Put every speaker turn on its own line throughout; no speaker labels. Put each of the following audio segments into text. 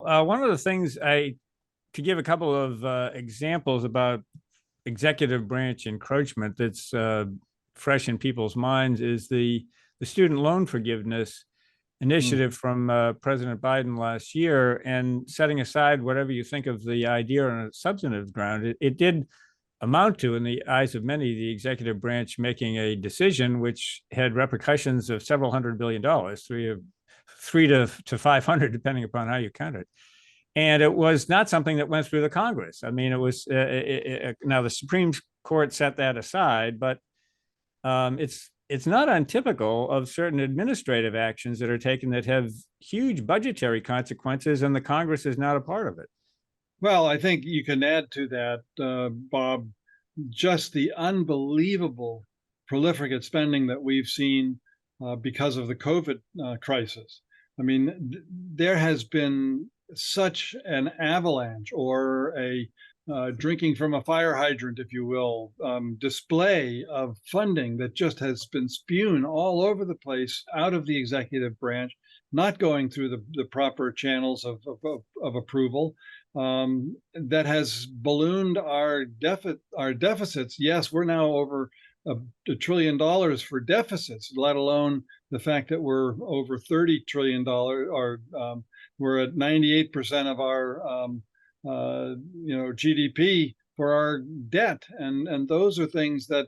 one of the things to give a couple of examples about executive branch encroachment that's fresh in people's minds is the student loan forgiveness initiative from President Biden last year. And setting aside whatever you think of the idea on a substantive ground, it did amount to, in the eyes of many, the executive branch making a decision which had repercussions of several $100 billion, three to 500, depending upon how you count it. And it was not something that went through the Congress. I mean, it was now the Supreme Court set that aside, but it's not untypical of certain administrative actions that are taken that have huge budgetary consequences, and the Congress is not a part of it.
Well, I think you can add to that, Bob, just the unbelievable prolific spending that we've seen because of the COVID crisis. I mean, there has been such an avalanche, or a drinking from a fire hydrant, if you will, display of funding that just has been spewed all over the place out of the executive branch, not going through the proper channels of approval. That has ballooned our deficits. Yes, we're now over $1 trillion for deficits, let alone the fact that we're over $30 trillion, or we're at 98% of our GDP for our debt, and those are things that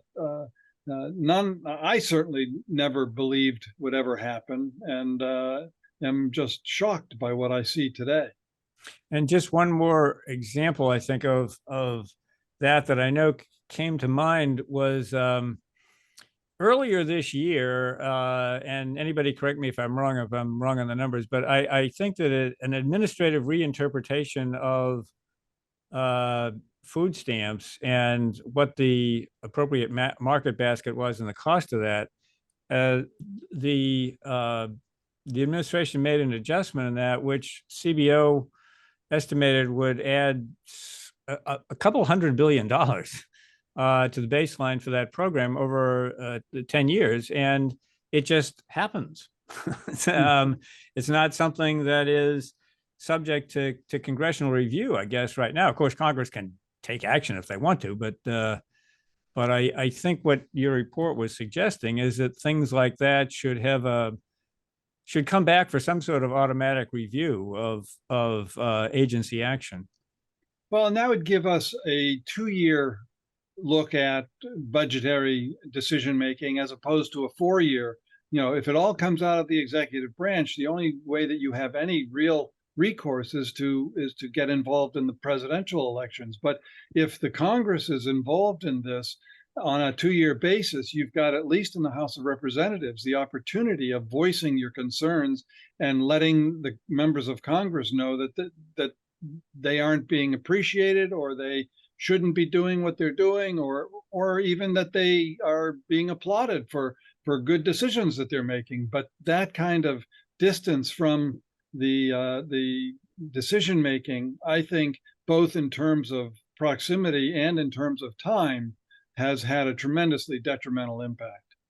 I certainly never believed would ever happen, and am just shocked by what I see today.
And just one more example, I think, of that I know came to mind was earlier this year, and anybody correct me if I'm wrong on the numbers, but I think that an administrative reinterpretation of food stamps and what the appropriate market basket was and the cost of that, the administration made an adjustment in that, which CBO estimated would add a couple $100 billion to the baseline for that program over 10 years. And it just happens. It's not something that is subject to congressional review, I guess, right now. Of course, Congress can take action if they want to, but I think what your report was suggesting is that things like that should come back for some sort of automatic review of agency action.
Well, and that would give us a 2-year look at budgetary decision making, as opposed to a 4-year. If it all comes out of the executive branch, the only way that you have any real recourse is to get involved in the presidential elections. But if the Congress is involved in this on a 2-year basis, you've got, at least in the House of Representatives, the opportunity of voicing your concerns and letting the members of Congress know that they aren't being appreciated, or they shouldn't be doing what they're doing, or even that they are being applauded for good decisions that they're making. But that kind of distance from the decision making, I think, both in terms of proximity and in terms of time, has had a tremendously detrimental impact.